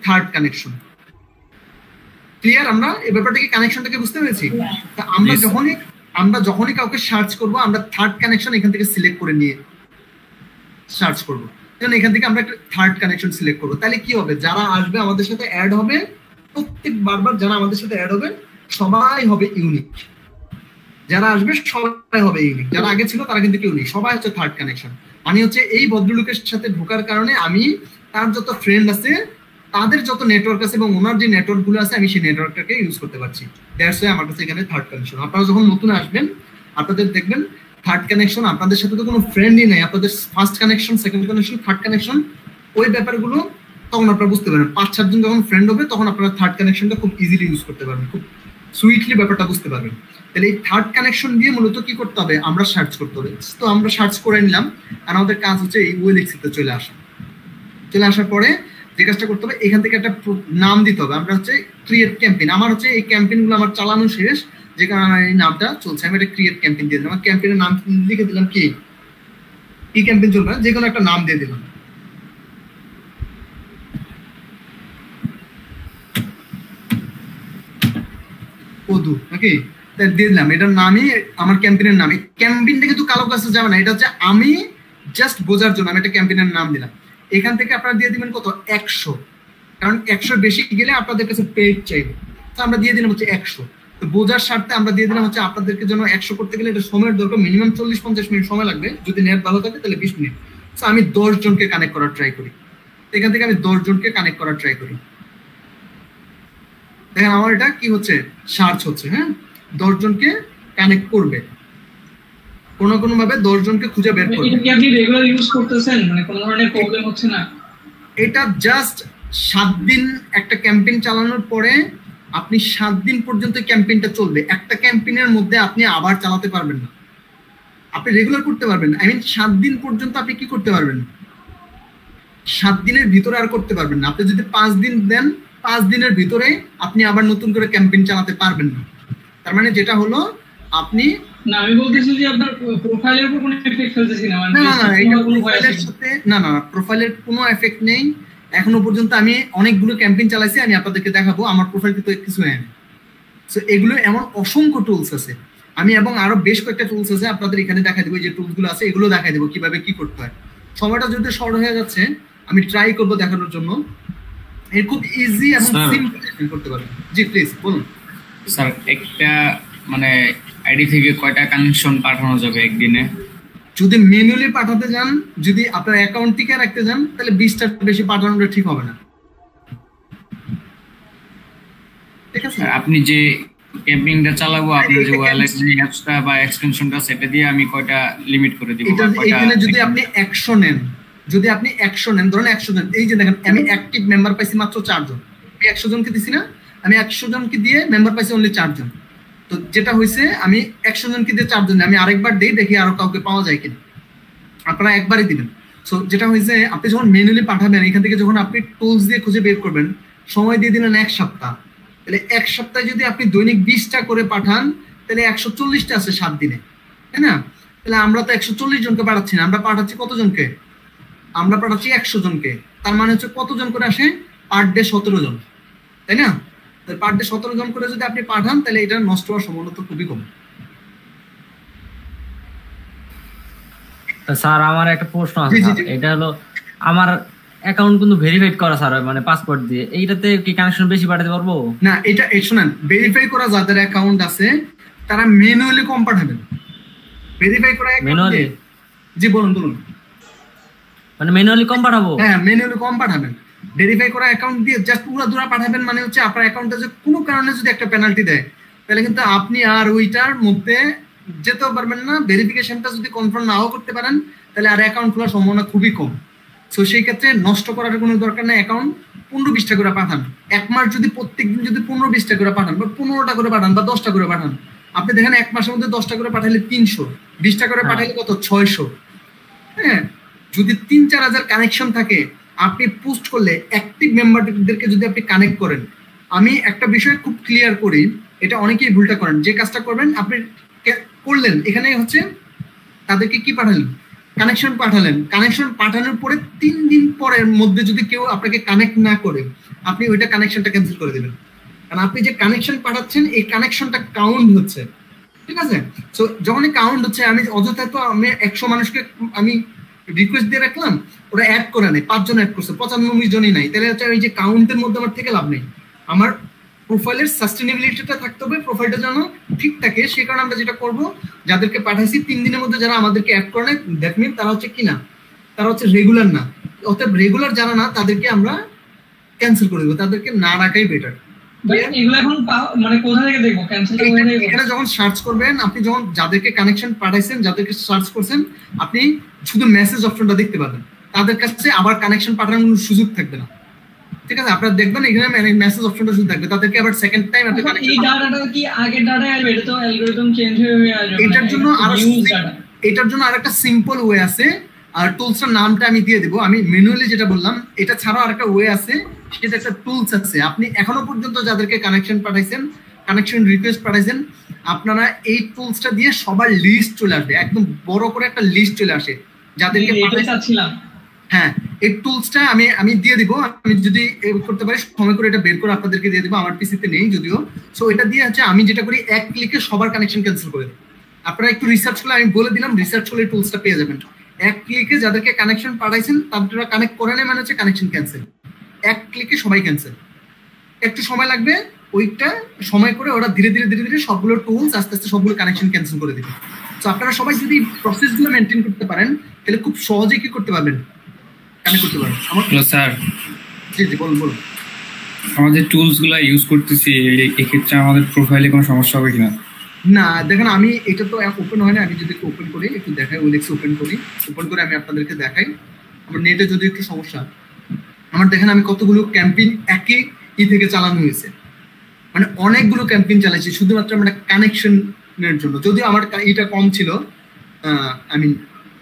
Third connection. Clear? আমরা এই ব্যাপারটাকে কানেকশনটাকে বুঝতে পেরেছি। তা আমরা যখনই কাউকে সার্চ করব আমরা থার্ড কানেকশন এখান থেকে সিলেক্ট করে নিয়ে সার্চ করব। কারণ এখান থেকে আমরা একটা থার্ড কানেকশন সিলেক্ট করব। তাহলে কি হবে, যারা আসবে আমাদের সাথে অ্যাড হবে, প্রত্যেক বারবার যারা আমাদের সাথে অ্যাড হবে সবাই হবে ইউনিক। যারা আসবে সবাই হবে ইউনিক, যারা আগে ছিল তারা কিন্তু ইউনিক, সবাই হচ্ছে থার্ড কানেকশন। মানে হচ্ছে এই ভদ্রলোকের সাথে ঢোকার কারণে আমি তার যত ফ্রেন্ড আছে তাদের যত নেটওয়ার্ক আছে এবং ওনার যে নেটওয়ার্ক গুলো আছে আমি সেই নেটওয়ার্কটাকে ইউজ করতে পারছি। দ্যাটস ওয়াই আমার কাছে এখানে থার্ড কানেকশন। আপনারা যখন নতুন আসবেন আপনাদের দেখবেন থার্ড কানেকশন, আপনাদের সাথে তো কোনো ফ্রেন্ডই নাই, আপনাদের first connection, second connection, third connection, ওই ব্যাপারগুলো তখন আপনারা বুঝতে পারবেন। 5-7 জন যখন ফ্রেন্ড হবে তখন আপনারা থার্ড কানেকশনটা খুব ইজিলি ইউজ করতে পারবেন, খুব সুইটলি ব্যাপারটা বুঝতে পারবেন। তাহলে এই থার্ড কানেকশন দিয়ে মূলত কি করতে হবে, আমরা সার্চ করতে হবে। তো আমরা সার্চ করে নিলাম, আর আমাদের কাজ হচ্ছে এই ওএলএক্সিতে চলে আসা। চলে আসার পরে যে কাজটা করতে হবে, এখান থেকে একটা নাম দিতে হবে। আমরা হচ্ছে ক্রিয়েট ক্যাম্পেইন, আমার হচ্ছে এই ক্যাম্পেইনগুলো আমার চালানো শেষ, যে কারণে আমার এই নামটা চলছে। আমি একটা ক্রিয়েট ক্যাম্পেইন দিয়ে দিলাম, আমার ক্যাম্পেইনের নাম লিখে দিলাম কি ক্যাম্পেইন চলবে, যে কোনো একটা নাম দিয়ে দিলাম। কদু নাকি দিয়ে দিলাম, এটার নামই আমার ক্যাম্পেইনের নাম। এই ক্যাম্পেইনটা কিন্তু কালো কাছে যাবে না, এটা হচ্ছে আমি জাস্ট বোঝার জন্য আমি একটা ক্যাম্পেইনের নাম দিলাম। এখান থেকে আপনারা দিয়ে দিবেন কত, 100, কারণ 100 বেশি গেলে আপনাদের কাছে পেজ চাইবে। তো আমরা দিয়ে দিলাম হচ্ছে 100। তো বোঝার স্বার্থে আমরা দিয়ে দিলাম হচ্ছে আপনাদেরকে জন্য 100 করতে গেলে এটা সময়ের দরকার, মিনিমাম 40-50 মিনিট সময় লাগবে, যদি নেট ভালো থাকে তাহলে 20 মিনিট। তো আমি 10 জনকে কানেক্ট করার ট্রাই করি, এখান থেকে আমি 10 জনকে কানেক্ট করার ট্রাই করি। দেখেন আমার এটা কি হচ্ছে, সার্চ হচ্ছে। হ্যাঁ, 10 জনকে কানেক্ট করবে, কোনো ভাবে 10 জনকে খুঁজে বের করবে। এটা কি আপনি রেগুলার ইউজ করতেছেন, মানে কোনো ধরনের প্রবলেম হচ্ছে না? এটা জাস্ট 7 দিন একটা ক্যাম্পেইন চালানোর পরে আপনি 7 দিন পর্যন্ত ক্যাম্পেইনটা চলবে। একটা ক্যাম্পেইনের মধ্যে আপনি আবার চালাতে পারবেন না, আপনি রেগুলার করতে পারবেন। আই মিন 7 দিন পর্যন্ত আপনি কি করতে পারবেন, 7 দিনের ভিতরে আর করতে পারবেন না। আপনি যদি 5 দিন দেন, 5 দিনের ভিতরে আপনি আবার নতুন করে ক্যাম্পেইন চালাতে পারবেন না। তার মানে যেটা হলো আপনি, না আমি বলতেছি যে আপনার প্রোফাইলের উপর কোনো এফেক্ট ফেলতেছি না, মানে না এটা প্রোফাইলের সাথে না, প্রোফাইলের কোনো এফেক্ট নেই। এখনো পর্যন্ত আমি অনেকগুলো ক্যাম্পেইন চালাইছি, আমি আপনাদেরকে দেখাবো, আমার প্রোফাইল কিন্তু কিছু নেই। সো এগুলো এমন অসংখ্য টুলস আছে, আমি এবং আরো বেশ কয়েকটা টুলস আছে আপনাদের এখানে দেখাই দেবো। যে টুলস গুলো আছে এগুলো দেখাই দেবো কিভাবে কি করতে হয়। সময়টা যদি শর্ট হয়ে যাচ্ছে আমি ট্রাই করবো দেখানোর জন্য। এর খুব ইজি এবং সিম্পল করতে পারবেন। জি প্লিজ বলুন স্যার। একটা মানে আইডি থেকে কয়টা কানেকশন পাঠানো যাবে একদিনে? যদি ম্যানুয়ালি পাঠাতে যান, যদি আপনার অ্যাকাউন্ট থেকে রাখতে যান, তাহলে 20টার বেশি পাঠানোটা ঠিক হবে না। ঠিক আছে, আপনি যে ক্যাম্পেইনটা চালাবো, আপনার যে ওয়্যালেট অ্যাপসটা বা এক্সটেনশনটা সেটা দিয়ে আমি কয়টা লিমিট করে দিব? এখানে যদি আপনি 100 নেন, যদি আপনি 100 নেন, ধরুন 100 জন, এই যে দেখেন আমি অ্যাক্টিভ মেম্বার পাইছি মাত্র 4 জন। আমি 100 জনকে দিছি না, আমি 100 জনকে দিয়ে মেম্বার পাইছি অনলি 4 জন। তো যেটা হয়েছে আমি 100 জনকে দিয়ে 4 জন, আমি আরেকবার দেই দেখি আরো কাউকে পাওয়া যায় কিনা। আপনারা একবারই দিবেন। সো যেটা হয়েছে, আপনি যখন ম্যানুয়ালি পাঠাবেন, এখান থেকে যখন আপনি টুলস দিয়ে খুঁজে বের করবেন, সময় দিয়ে দিলেন 1 সপ্তাহ। তাহলে 1 সপ্তাহে যদি আপনি দৈনিক 20টা করে পাঠান, তাহলে 140টা আছে 7 দিনে, তাই না? তাহলে আমরা তো 140 জনকে পাঠাচ্ছি না, আমরা পাঠাচ্ছি কতজনকে, আমরা পাঠাচ্ছি 100 জনকে। তার মানে হচ্ছে কতজন করে আসে, পার ডে 17 জন, তাই না? পার ডে 17 জন করে যদি আপনি পাঠান, তাহলে এটা নষ্ট হওয়ার সম্ভাবনা তো খুবই কম। স্যার আমার একটা প্রশ্ন আছে, এটা হলো আমার অ্যাকাউন্ট কিন্তু ভেরিফাইড করা স্যার, মানে পাসপোর্ট দিয়ে, এইটাতে কি কানেকশন বেশি পাঠাতে পারবো? না, এটা শুনেন, ভেরিফাই করা যাদের অ্যাকাউন্ট আছে তারা ম্যানুয়ালি কম পাঠাবেন। ভেরিফাই করা ম্যানুয়ালি? জি বলুন। মানে ম্যানুয়ালি কম পাঠাবো? হ্যাঁ, ম্যানুয়ালি কম পাঠাবেন। ভেরিফাই করা অ্যাকাউন্ট দিয়ে জাস্ট উড়াধুরা পাঠাবেন, মানে হচ্ছে আপনার অ্যাকাউন্টে যে কোনো কারণে যদি একটা পেনাল্টি দেয়, তাহলে কিন্তু আপনি আর ওইটার মধ্যে যেতেও পারবেন না। ভেরিফিকেশনটা যদি কনফার্ম নাও করতে পারেন, তাহলে আর অ্যাকাউন্ট খোলার সম্ভাবনা খুবই কম। সো সেই ক্ষেত্রে নষ্ট করার কোনো দরকার নেই। অ্যাকাউন্ট 15-20টা করে পাঠান। 1 মাস যদি প্রত্যেকদিন যদি 15-20টা করে পাঠান, বা 15টা করে পাঠান, বা 10টা করে পাঠান, আপনি দেখেন 1 মাসের মধ্যে 10টা করে পাঠালে 300, 20টা করে পাঠালে কত, 600। হ্যাঁ, যদি 3-4 হাজার কানেকশন থাকে, আপনি পোস্ট করলে অ্যাক্টিভ মেম্বারদেরকে যদি আপনি কানেক্ট করেন, আমি একটা বিষয় খুব ক্লিয়ার করি, এটা অনেকেই ভুলটা করেন। যে কাজটা করবেন, আপনি করলেন এখানে হচ্ছে তাদেরকে কি পাঠালেন, কানেকশন পাঠালেন। কানেকশন পাঠানোর পরে 3 দিন পরের মধ্যে যদি কেউ আপনাকে কানেক্ট না করে, আপনি ওইটা কানেকশনটা ক্যান্সেল করে দিবেন, কারণ আপনি যে কানেকশন পাঠাচ্ছেন এই কানেকশনটা কাউন্ট হচ্ছে, ঠিক আছে? সো যখনই কাউন্ট হচ্ছে, আমি অযথা তো আমি 100 মানুষকে আমি রিকোয়েস্ট দিয়ে রাখলাম, ওরা অ্যাড করে নেই, 5 জন অ্যাড করছে, 95 জনই নাই, তাহলে হচ্ছে ওই যে কাউন্টের মধ্যে আমার থেকে লাভ নেই। আমার প্রোফাইলের সাস্টেনেবিলিটিটা থাকতে হবে, প্রোফাইলটা যেন ঠিক থাকে। সেই কারণে আমরা যেটা করব, যাদেরকে পাঠাইছি 3 দিনের মধ্যে যারা আমাদেরকে অ্যাড করে নেয়, দ্যাট মিন তারা হচ্ছে কি না, তারা হচ্ছে রেগুলার না। অতএব রেগুলার যারা না তাদেরকে আমরা ক্যান্সেল করে দেবো, তাদেরকে না রাখাই বেটার। এগুলো এখন মানে কোথা থেকে দেখবো ক্যান্সেল? এখানে যখন সার্চ করবেন, আপনি যখন যাদেরকে কানেকশন পাঠাইছেন, যাদেরকে সার্চ করছেন, আপনি শুধু মেসেজ অপশনটা দেখতে পাবেন, তাদের কাছে আবার কানেকশন পাঠানোর কোনো সুযোগ থাকবে না, ঠিক আছে? আপনারা দেখবেন এখানে মেসেজ অপশনটা শুধু থাকবে, তাদেরকে আবার সেকেন্ড টাইম আপনি কানেকশন। এই ডাটাটা কি আগের ডাটা আসবে? এটা তো অ্যালগরিদম চেঞ্জ হয়ে আসবে। এটার জন্য আরেকটা সিম্পল ওয়ে আছে, আর টুলসটার নামটা আমি দিয়ে দেবো। আমি ম্যানুয়ালি যেটা বললাম, এটা ছাড়াও আরেকটা ওয়ে আছে, সেটা একটা টুলস আছে। আপনি এখনো পর্যন্ত যাদেরকে কানেকশন পাঠাইছেন, কানেকশন রিকোয়েস্ট পাঠাইছেন, আপনারা এই টুলসটা দিয়ে সবার লিস্ট চলে আসবে, একদম বড় করে একটা লিস্ট চলে আসে যাদেরকে পাঠাইছিলাম। হ্যাঁ, এই টুলসটা আমি দিয়ে দিব, আমি যদি করতে পারি সময় করে এটা বের করে আপনাদেরকে দিয়ে দিব, আমার পিসিতে নেই যদিও। সো এটা দিয়ে হচ্ছে আমি যেটা করি, এক ক্লিকে সবার কানেকশন ক্যান্সেল করে দিই। আপনারা একটু রিসার্চ করলে, আমি বলে দিলাম, রিসার্চ করলে টুলসটা পেয়ে যাবেন। এক ক্লিকে যাদেরকে কানেকশন পাঠাইছেন তারা কানেক্ট করে নেয়, মানে হচ্ছে কানেকশন ক্যান্সেল, এক ক্লিকে সবাই ক্যান্সেল। একটু সময় লাগবে, ওইটা সময় করে ওরা ধীরে ধীরে ধীরে ধীরে সবগুলো টুলস আস্তে আস্তে সবগুলো কানেকশন ক্যান্সেল করে দিবে। তো আপনারা সবাই যদি প্রসেসগুলো মেনটেন করতে পারেন, তাহলে খুব সহজেই কি করতে পারবেন, কানেক্ট করতে পারবেন। স্যার জি জি বলুন বলুন। আমাদের টুলসগুলো ইউজ করতেছি, এক্ষেত্রে আমাদের প্রোফাইলে কোনো সমস্যা হবে কিনা? না দেখেন, আমি এটা তো ওপেন হয় না, আমি যদি ওপেন করি, একটু দেখাই, ওলেক্স ওপেন করি, ওপেন করে আমি আপনাদেরকে দেখাই। আমার নেটে যদি একটু সমস্যা, আমার দেখেন আমি কতগুলো ক্যাম্পেইন একই থেকে চালানো হয়েছে, মানে অনেকগুলো ক্যাম্পেইন চালাইছি শুধুমাত্র আমরা কানেকশনের জন্য। যদিও আমার এটা কম ছিল,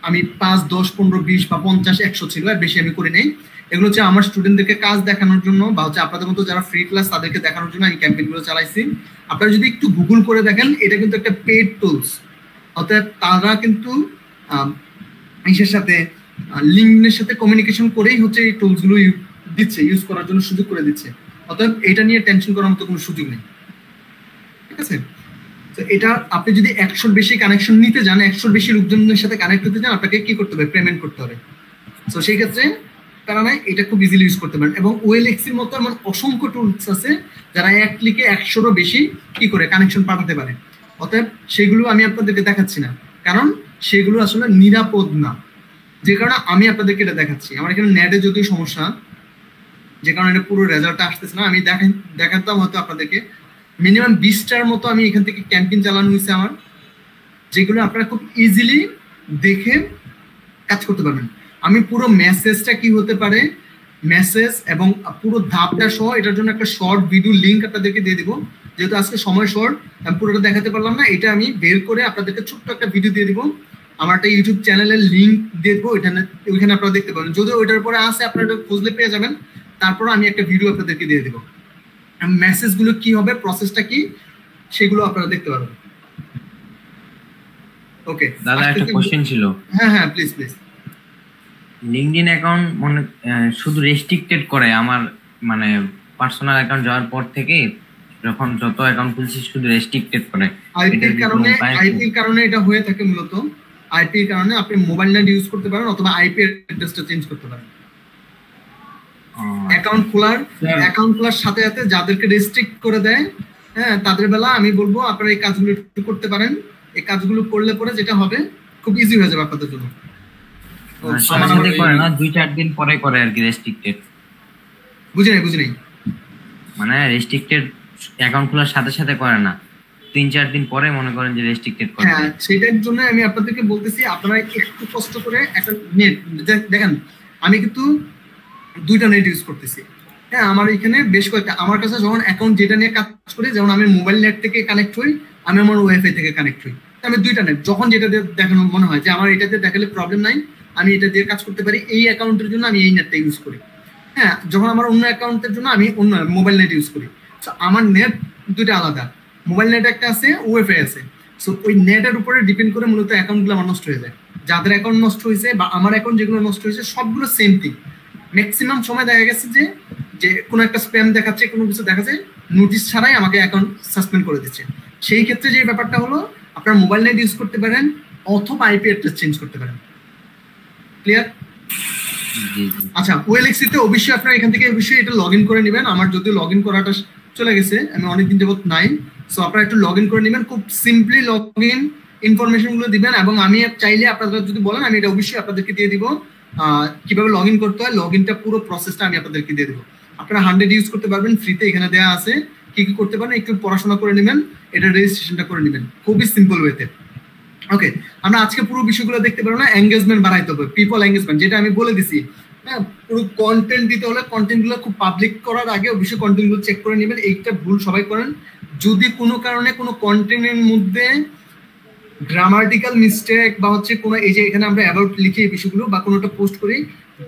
আমি 5, 10, 15, 20 বা 50, 100 ছিল, আর বেশি আমি করে নেই। এগুলো হচ্ছে আমার স্টুডেন্টদেরকে কাজ দেখানোর জন্য, বা হচ্ছে আপনাদের মতো যারা ফ্রি ক্লাস তাদেরকে দেখানোর জন্য আমি ক্যাম্পেইনগুলো চালাইছি। আপনারা যদি একটু গুগল করে দেখেন, এটা কিন্তু একটা পেড টুলস, অর্থাৎ তারা কিন্তু ইসের সাথে, লিঙ্কডইনের সাথে কমিউনিকেশন করেই হচ্ছে এই টুলসগুলো দিচ্ছে, ইউজ করার জন্য সুযোগ করে দিচ্ছে। অতএব এটা নিয়ে টেনশন করার মতো কোনো সুযোগ নেই, ঠিক আছে? তো এটা আপনি যদি 100-র বেশি কানেকশন নিতে যান, 100-র বেশি লোকজনের সাথে কানেক্ট হতে চান, আপনাকে কি করতে হবে, পেমেন্ট করতে হবে। তো সেই ক্ষেত্রে কারণে এটা খুব ইজিলি ইউজ করতে পারেন। এবং ওএলএক্সির মতো এমন অসংখ্য টুলস আছে যারা এক ক্লিকে 100-রও বেশি কি করে কানেকশন পাঠাতে পারে। অতএব সেগুলো আমি আপনাদেরকে দেখাচ্ছি না, কারণ সেগুলো আসলে নিরাপদ না, যে কারণে আমি আপনাদেরকে এটা দেখাচ্ছি। আমার এখানে নেটে যদিও সমস্যা, যে কারণে এটা পুরো রেজাল্টটা আসতেছে না। আমি দেখাতাম হয়তো আপনাদেরকে, মিনিমাম 20টার মতো আমি এখান থেকে ক্যাম্পেইন চালানো হয়েছে আমার, যেগুলো আপনারা খুব ইজিলি দেখে কাজ করতে পারবেন। আমি পুরো মেসেজটা কি হতে পারে, মেসেজ এবং পুরো ধাপটা সহ এটার জন্য একটা শর্ট ভিডিও লিঙ্ক আপনাদেরকে দিয়ে দিব। যেহেতু আজকে সময় শর্ট, আমি পুরোটা দেখাতে পারলাম না, এটা আমি বের করে আপনাদেরকে ছোট্ট একটা ভিডিও দিয়ে দিব। আমার একটা ইউটিউব চ্যানেলের লিঙ্ক দিয়ে দেবো, ওইখানে আপনারা দেখতে পাবেন। যদিও ওইটার পরে আছে, আপনারা খুঁজলে পেয়ে যাবেন। তারপর আমি একটা ভিডিও আপনাদেরকে দিয়ে দেবো, মেসেজগুলো কি হবে, প্রসেসটা কি, সেগুলো আপনারা দেখতে পারবেন। ওকে দাদা, একটা কোশ্চেন ছিল। হ্যাঁ হ্যাঁ প্লিজ প্লিজ। লিঙ্কডইন অ্যাকাউন্ট মনে শুধু রেস্ট্রিক্টেড করে আমার, মানে পার্সোনাল অ্যাকাউন্ট যাওয়ার পর থেকে যখন যত অ্যাকাউন্ট খুলছি শুধু রেস্ট্রিক্টেড করে। আইপির কারণে এটা হয়ে থাকে মূলত। আইপির কারণে আপনি মোবাইল নেট ইউজ করতে পারেন, অথবা আইপি অ্যাড্রেসটা চেঞ্জ করতে পারেন। অ্যাকাউন্ট খোলার সাথে সাথে যাদেরকে রেস্ট্রিক্ট করে দেয়, হ্যাঁ, তাদের বেলা আমি বলবো আপনারা এই কাজগুলো একটু করতে পারেন। এই কাজগুলো করলে পরে যেটা হবে, খুব ইজি হয়ে যাবে আপনাদের জন্য। করে না, 2-4 দিন পরে করে আর কি রেস্ট্রিক্টেড। বুঝি নাই মানে রেস্ট্রিক্টেড অ্যাকাউন্ট খোলার সাথে সাথে করে না, 3-4 দিন পরে মনে করেন যে রেস্ট্রিক্টেড করে। হ্যাঁ, সেটার জন্য আমি আপনাদেরকে বলতেছি, আপনারা একটু কষ্ট করে একটা নেট দেখেন। আমি কিন্তু 2টা নেট ইউজ করতেছি। হ্যাঁ, আমার এখানে বেশ কয়েকটা, আমার কাছে যখন অ্যাকাউন্ট যেটা নিয়ে কাজ করি, যেমন আমি মোবাইল নেট থেকে কানেক্ট হই, আমি আমার ওয়াইফাই থেকে কানেক্ট হই। আমি 2টা নেট, যখন যেটা দিয়ে দেখানো মনে হয় যে আমার এটা দিয়ে দেখালে প্রবলেম নাই, আমি এটা দিয়ে কাজ করতে পারি, এই অ্যাকাউন্টের জন্য আমি এই নেটটা ইউজ করি। হ্যাঁ, যখন আমার অন্য অ্যাকাউন্টের জন্য আমি অন্য মোবাইল নেট ইউজ করি। সো আমার নেট 2টা আলাদা, মোবাইল নেট একটা আছে, ওয়াইফাই আছে। সো ওই নেটের উপরে ডিপেন্ড করে মূলত অ্যাকাউন্টগুলো আমার নষ্ট হয়ে যায়। যাদের অ্যাকাউন্ট নষ্ট হয়েছে বা আমার অ্যাকাউন্ট যেগুলো নষ্ট হয়েছে, সবগুলো সেম থিং। ম্যাক্সিমাম সময় দেখা গেছে যে যে কোনো একটা স্প্যাম দেখাচ্ছে, কোনো কিছু দেখাচ্ছে, নোটিশ ছাড়াই আমাকে অ্যাকাউন্ট সাসপেন্ড করে দিচ্ছে। সেই ক্ষেত্রে যে ব্যাপারটা হলো, আপনার মোবাইল নেট ইউজ করতে পারেন অথবা আইপি অ্যাড্রেস চেঞ্জ করতে পারেন। ক্লিয়ার? আচ্ছা, ওএলএক্সিতে অবশ্যই আপনারা এখান থেকে অবশ্যই এটা লগ ইন করে নেবেন। আমার যদিও লগ ইন করাটা চলে গেছে, আমি অনেকদিন যাবত নাই, সো আপনারা একটু লগ ইন করে নেবেন। খুব সিম্পলি লগ ইন ইনফরমেশনগুলো দিবেন, এবং আমি চাইলে আপনারা যদি বলেন আমি এটা অবশ্যই আপনাদেরকে দিয়ে দিব কিভাবে লগ ইন করতে হয়। লগ ইনটা পুরো প্রসেসটা আমি আপনাদেরকে দিয়ে দেবো। আপনারা 100 ইউজ করতে পারবেন ফ্রিতে, এখানে দেওয়া আছে কি কি করতে পারেন, একটু পড়াশোনা করে নেবেন, এটা রেজিস্ট্রেশনটা করে নেবেন খুবই সিম্পল ওয়েতে। ওকে, আমরা আজকে পুরো বিষয়গুলো দেখতে পারবো না। এঙ্গেজমেন্ট বাড়াইতে হবে, পিপল এঙ্গেজমেন্ট, যেটা আমি বলে দিছি। হ্যাঁ, পুরো কন্টেন্ট দিতে হলে কন্টেন্টগুলো খুব পাবলিক করার আগে অবশ্যই কন্টেন্টগুলো চেক করে নেবেন। এইটা ভুল সবাই করেন। যদি কোনো কারণে কোনো কন্টেন্টের মধ্যে গ্রামাটিক্যাল মিস্টেক বা হচ্ছে কোনো, এই যে এখানে আমরা অ্যাবাউট লিখি এই বিষয়গুলো বা কোনোটা পোস্ট করি,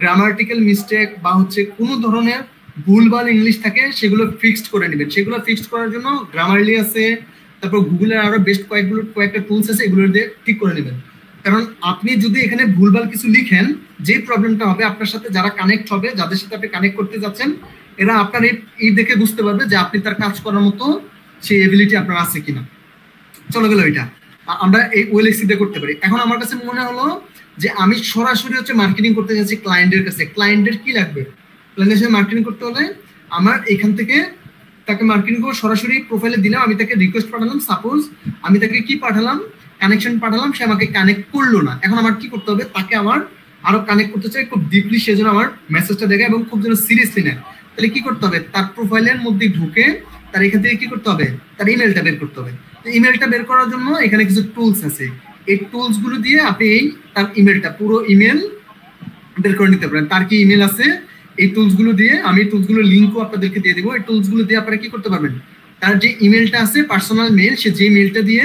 গ্রামাটিক্যাল মিস্টেক বা হচ্ছে কোনো ধরনের ভুলভাল ইংলিশ থাকে, সেগুলো ফিক্সড করে নেবেন। সেগুলো ফিক্সড করার জন্য গ্রামারলি আছে, তারপর গুগলের আরো বেস্ট কয়েকটা টুলস আছে, এগুলো দিয়ে ঠিক করে নেবেন। কারণ আপনি যদি এখানে ভুলভাল কিছু লিখেন, যে প্রবলেমটা হবে আপনার সাথে যারা কানেক্ট হবে, যাদের সাথে আপনি কানেক্ট করতে যাচ্ছেন, এরা আপনার এই দেখে বুঝতে পারবে যে আপনি তার কাজ করার মতো সেই এবিলিটি আপনার আছে কিনা। চলে গেল এটা, আমরা এই ওএলএক্সি দিয়ে করতে পারি। এখন আমার কাছে মনে হলো যে আমি সরাসরি হচ্ছে মার্কেটিং করতে যাচ্ছি ক্লায়েন্টের কাছে। ক্লায়েন্টের কি লাগবে? ক্লায়েন্টের সাথে মার্কেটিং করতে হলে আমার এখান থেকে তাকে মার্কেটিং করে সরাসরি প্রোফাইলে দিলাম, আমি তাকে রিকোয়েস্ট পাঠালাম, সাপোজ আমি তাকে কি পাঠালাম, কানেকশন পাঠালাম, সে আমাকে কানেক্ট করলো না। এখন আমার কি করতে হবে, তাকে আমার আরো কানেক্ট করতে চাই খুব ডিপলি, সেজন্য আমার মেসেজটা দেখে এবং খুব যেন সিরিয়াসলি নেয়। তাহলে কি করতে হবে, তার প্রোফাইলের মধ্যে ঢুকে তার এখান থেকে কি করতে হবে, তার ইমেলটা বের করতে হবে। ইমেলটা বের করার জন্য এখানে কিছু টুলস আছে, এই টুলস গুলো দিয়ে আপনি তার ইমেলটা, পুরো ইমেল বের করে নিতে পারেন। তার কি ইমেল আছে, এই টুলস গুলো দিয়ে, আমি টুলস গুলো লিঙ্কও আপনাদেরকে দিয়ে দিব। এই টুলস গুলো দিয়ে আপনারা কি করতে পারবেন, তার যে ইমেলটা আছে পার্সোনাল মেল, সে যে মেলটা দিয়ে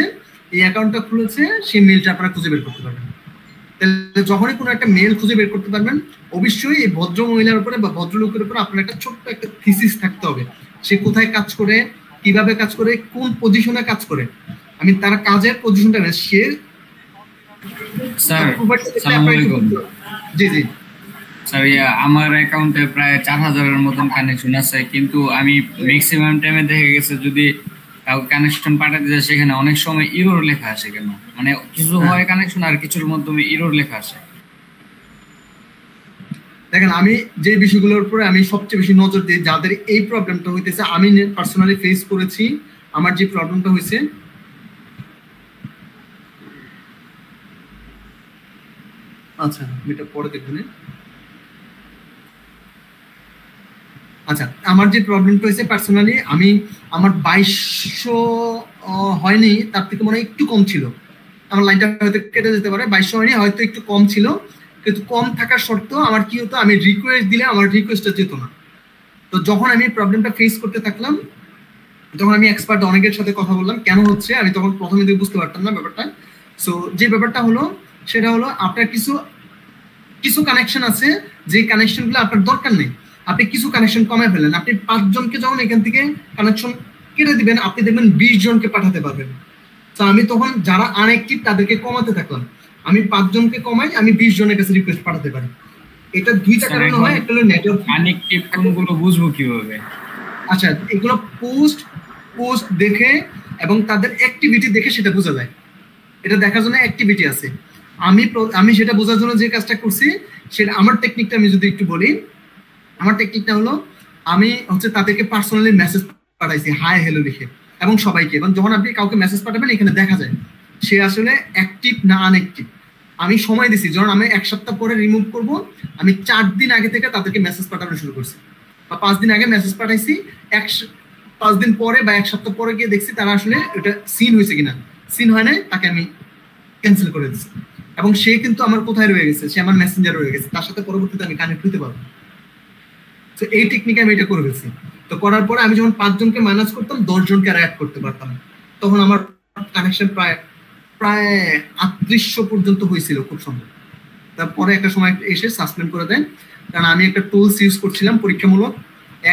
এই অ্যাকাউন্টটা খুলেছে, সেই মেলটা আপনারা খুঁজে বের করতে পারবেন। তাহলে যখনই কোনো একটা মেল খুঁজে বের করতে পারবেন, অবশ্যই এই ভদ্র মহিলার উপরে বা ভদ্রলোকের উপরে আপনার একটা ছোট্ট একটা থিসিস থাকতে হবে। সে কোথায় কাজ করে, কিভাবে কাজ করে, কোন পজিশনে কাজ করে, আমি তার কাজের পজিশনটা না, সে স্যার আসসালামু আলাইকুম। জি জি স্যার, আমার অ্যাকাউন্টে প্রায় 4000-এর মতন কানেকশন আছে, কিন্তু আমি ম্যাক্সিমাম টাইমে দেখে গেছে যদি কাউকে কানেকশন পাঠাতে যায়, সেখানে অনেক সময় ইরর লেখা আসে। কেন মানে কিছু হয় কানেকশন আর কিছুর মাধ্যমে ইরর লেখা আসে। দেখেন, আমি যে বিষয়গুলোর উপরে আমি সবচেয়ে বেশি নজর দিই, যাদের এই প্রবলেমটা হইতেছে, আমি পার্সোনালি ফেস করেছি। আমার যে প্রবলেমটা হয়েছে, আচ্ছা এটা পরে দেখুন। আচ্ছা, আমার যে প্রবলেমটা হয়েছে পার্সোনালি, আমি আমার 2200 হয়নি, তার থেকে মনে হয় একটু কম ছিল। আমার লাইনটা হয়তো কেটে যেতে পারে, 2200 হয়নি, হয়তো একটু কম ছিল। কিন্তু কম থাকার সত্ত্বেও আমার কি হতো, আমি রিকোয়েস্ট দিলে আমার রিকোয়েস্টটা যেত না। তো যখন আমি প্রবলেমটা ফেস করতে থাকলাম, তখন আমি এক্সপার্ট অনেকের সাথে কথা বললাম কেন হচ্ছে, আমি তখন প্রথমে দিকে বুঝতে পারতাম না ব্যাপারটা। সো যে ব্যাপারটা হলো সেটা হলো, আপনার কিছু কানেকশন আছে যে কানেকশনগুলো আপনার দরকার নেই, আপনি কিছু কানেকশন কমে ফেলেন। আপনি 5 জনকে যখন এখান থেকে কানেকশন কেটে দিবেন, আপনি দেখবেন 20 জনকে পাঠাতে পারবেন। তো আমি তখন যারা আনএক্টিভ তাদেরকে কমাতে থাকলাম, আমি 5 জনকে কমাই, আমি 20 জনের কাছে রিকোয়েস্ট পাঠাতে পারি। এটা দুইটা কারণে হয়, একটা হলো নেটওয়ার্ক। আনএক্টিভ কোনগুলো বুঝবো কিভাবে? আচ্ছা, এগুলো পোস্ট দেখে এবং তাদের অ্যাক্টিভিটি দেখে সেটা বোঝা যায়। এটা দেখার জন্য অ্যাক্টিভিটি আছে। আমি সেটা বোঝার জন্য যে কাজটা করছি, সেটা আমার টেকনিকটা আমি যদি একটু বলি, আমার টেকনিকটা হলো, আমি হচ্ছে তাদেরকে পার্সোনালি মেসেজ পাঠাইছি হাই হ্যালো লিখে, এবং সবাইকে। এবং যখন আপনি কাউকে মেসেজ পাঠাবেন, এখানে দেখা যায় সে আসলে অ্যাক্টিভ না আনঅ্যাক্টিভ। আমি সময় দিছি, যখন আমি 1 সপ্তাহ পরে রিমুভ করব, আমি 4 দিন আগে থেকে তাদেরকে মেসেজ পাঠানো শুরু করছি, বা 5 দিন আগে মেসেজ পাঠাইছি। 5 দিন পরে বা 1 সপ্তাহ পরে গিয়ে দেখছি তারা আসলে এটা সিন হয়েছে কিনা। সিন হয় নাই, তাকে আমি ক্যান্সেল করে দিচ্ছি। এবং সে কিন্তু আমার কোথায় রয়ে গেছে, সে আমার মেসেঞ্জার রয়ে গেছে, তার সাথে পরবর্তীতে আমি কানেক্ট হতে পারবো। তো এই টেকনিকে আমি এটা করে গেছি। তো করার পরে আমি যখন 5 জনকে ম্যানেজ করতাম, 10 জনকে আর অ্যাড করতে পারতাম। তখন আমার কানেকশন প্রায় 3800 পর্যন্ত হয়েছিল খুব সম্ভব। তারপরে একটা সময় এসে সাসপেন্ড করে দেন, কারণ আমি একটা টুলস ইউজ করছিলাম পরীক্ষামূলক।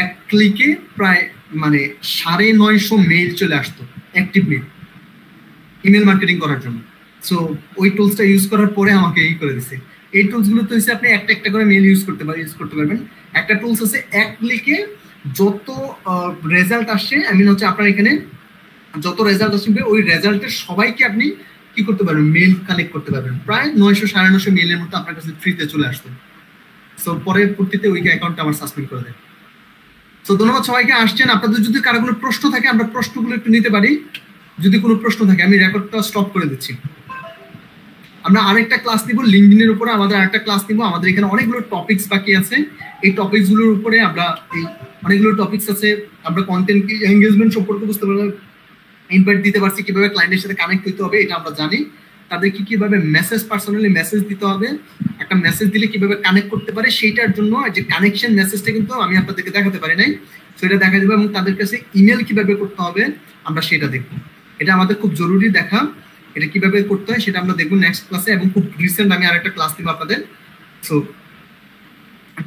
1 ক্লিকে প্রায় মানে 950 মেইল চলে আসতো, অ্যাক্টিভ মেইল, ইমেল মার্কেটিং করার জন্য। সো ওই টুলসটা ইউজ করার পরে আমাকে এই করে দিছে। এই টুলসগুলো তো হচ্ছে আপনি একটা করে মেইল ইউজ করতে পারবেন, একটা টুলস আছে এক ক্লিকে যত রেজাল্ট আসছে, আই মিন হচ্ছে আপনার এখানে যত রেজাল্ট আসবে ওই রেজাল্টের সবাইকে আপনি কি করতে পারবেন, মেইল কানেক্ট করতে পারবেন। প্রায় 900-950 মেইলের মতো আপনার কাছে ফ্রিতে চলে আসবে। সো পরবর্তীতে ওই অ্যাকাউন্টটা আমার সাসপেন্ড করে দেয়। সো ধন্যবাদ সবাইকে আসছেন। আপনাদের যদি কারো কোনো প্রশ্ন থাকে আমরা প্রশ্নগুলো একটু নিতে পারি। যদি কোনো প্রশ্ন থাকে আমি রেকর্ডটা স্টপ করে দিচ্ছি। আমরা আরেকটা ক্লাস নিব লিঙ্কডইনের উপরে, আমাদের আরেকটা ক্লাস নিব। আমাদের এখানে অনেকগুলো টপিকস বাকি আছে। এই টপিকসগুলোর উপরে আমরা এই অনেকগুলো টপিকস আছে। আমরা কন্টেন্ট এনগেজমেন্ট সম্পর্কে বুঝতে পারলাম, ইনভাইট দিতে পারছি, কিভাবে ক্লায়েন্টের সাথে কানেক্ট হতে হবে এটা আমরা জানি। তাদেরকে কিভাবে মেসেজ, পার্সোনালি মেসেজ দিতে হবে, একটা মেসেজ দিলে কিভাবে কানেক্ট করতে পারে সেইটার জন্য যে কানেকশন মেসেজটা কিন্তু আমি আপনাদেরকে দেখাতে পারি নাই, সেটা দেখা যাবে। এবং তাদের কাছে ইমেল কিভাবে করতে হবে আমরা সেটা দেখবো। এটা আমাদের খুব জরুরি দেখা, এটা কিভাবে করতে হয় সেটা আমরা দেখবো নেক্সট ক্লাসে। এবং খুব রিসেন্ট আমি আরেকটা ক্লাস দিব আপনাদের। সো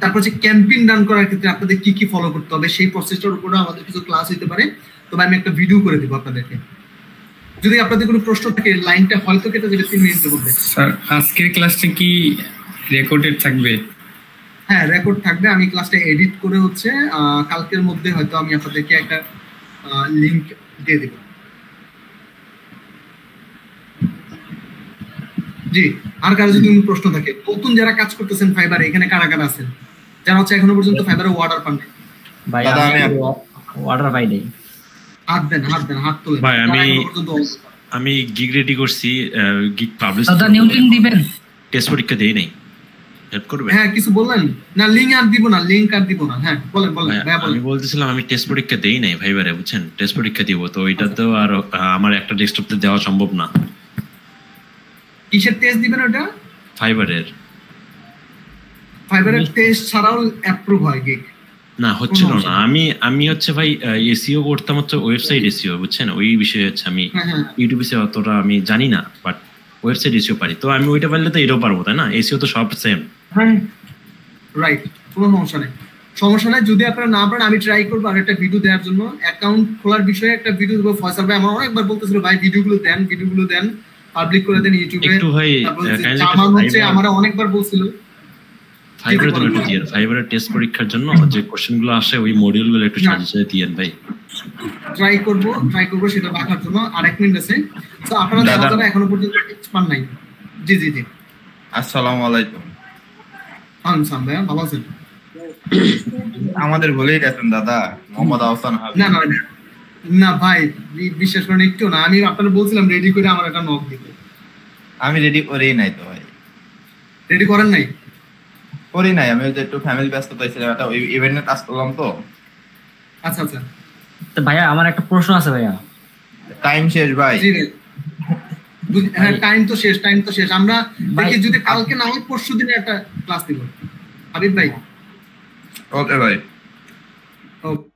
তারপর যে ক্যাম্পেইন রান করার ক্ষেত্রে আপনাদের কি কি ফলো করতে হবে সেই প্রসেসটার উপরে আমাদের কিছু ক্লাস হতে পারে। তবে আমি একটা ভিডিও করে দিব আপনাদেরকে। যদি আপনাদের কোনো প্রশ্ন থাকে লাইনটা হয়তো কেটে যাবে 3 মিনিটের মধ্যে। স্যার আজকের ক্লাসটা কি রেকর্ডেড থাকবে? হ্যাঁ রেকর্ড থাকবে। আমি ক্লাসটা এডিট করে হচ্ছে কালকের মধ্যে হয়তো আমি আপনাদেরকে একটা লিংক দিয়ে দেব। জি, আর কারো যদি কোনো প্রশ্ন থাকে, নতুন যারা কাজ করতেছেন ফাইবারে এখানে কারা কারা আছেন যারা হচ্ছে এখনো পর্যন্ত ফাইবারে অর্ডার পান নাই? ভাই আমি অর্ডার পাই নাই। হাত দেন, হাত তোলেন ভাই। আমি গিগ রেডি করছি, গিগ পাবলিশ। দাদা নিউ লিংক দিবেন? টেস্ট পরীক্ষা দেই নাই, হেল্প করবে? হ্যাঁ কিছু বললেন না? লিংক আর দিব না, লিংক আর দিব না। হ্যাঁ বলেন ভাই বলেন। আমি বলতেছিলাম আমি টেস্ট পরীক্ষা দেই নাই ভাইবারে, বুঝছেন? টেস্ট পরীক্ষা দিব, তো ওইটা তো আর আমার একটা ডেস্কটপে দেওয়া সম্ভব না। কিসের টেস্ট দিবেন ওটা? ফাইবারের টেস্ট ছাড়াও অ্যাপ্রুভ হয় গিগ? না হচ্ছিল না। আমি হচ্ছে ভাই এসইও করতাম, হচ্ছে ওয়েবসাইট এসইও, বুঝছেন? ওই বিষয়ে হচ্ছে আমি ইউটিউবে অতটা আমি জানি না, বাট ওয়েবসাইট এসইও পারি। তো আমি ওইটা পারলে তো এটাও পারবো, তাই না? এসইও তো সব সেম। রাইট, কোনো সমস্যা নেই। সমস্যা নাই, যদি আপনারা না পারেন আমি ট্রাই করবো আর একটা ভিডিও দেওয়ার জন্য। অ্যাকাউন্ট খোলার বিষয়ে একটা ভিডিও দেবো। ফয়সাল ভাই আমার অনেকবার বলতেছিল ভাই ভিডিওগুলো দেন, পাবলিক করে দেন ইউটিউবে। একটু ভাই আমরা অনেকবার বলছিল ফাইবারের জন্য একটু দিয়েন, ফাইবারের টেস্ট পরীক্ষার জন্য যে কোশ্চেনগুলো আসে ওই মডিউলগুলো একটু সাজিয়ে দিয়েন ভাই। ট্রাই করব সেটা রাখার জন্য। আর 1 মিনিট আছে। তো আপনারা যারা এখনো পর্যন্ত টেস্ট পান নাই। জি আসসালামু আলাইকুম। সালাম ভাই, ভালো আছেন? আমাদের ভুলেই গেছেন দাদা, মোহাম্মদ আহসান। না ভাই বিশ্বাস করেন একটু না। আমি আপনারা বলছিলাম রেডি করে আমার একটা নক দিতে। আমি রেডি করেই নাই তো ভাই। রেডি করেন নাই? করি নাই, আমি একটু ফ্যামিলি ব্যস্ততা ছিল, একটা ইভেন্টে কাজ করলাম তো। আচ্ছা তো ভাইয়া আমার একটা প্রশ্ন আছে ভাইয়া। টাইম শেষ ভাই। হ্যাঁ টাইম তো শেষ। আমরা দেখি যদি কালকে না হয় পরশু দিনে একটা ক্লাস দিব। হাবিব ভাই। ওকে ভাই। ওকে।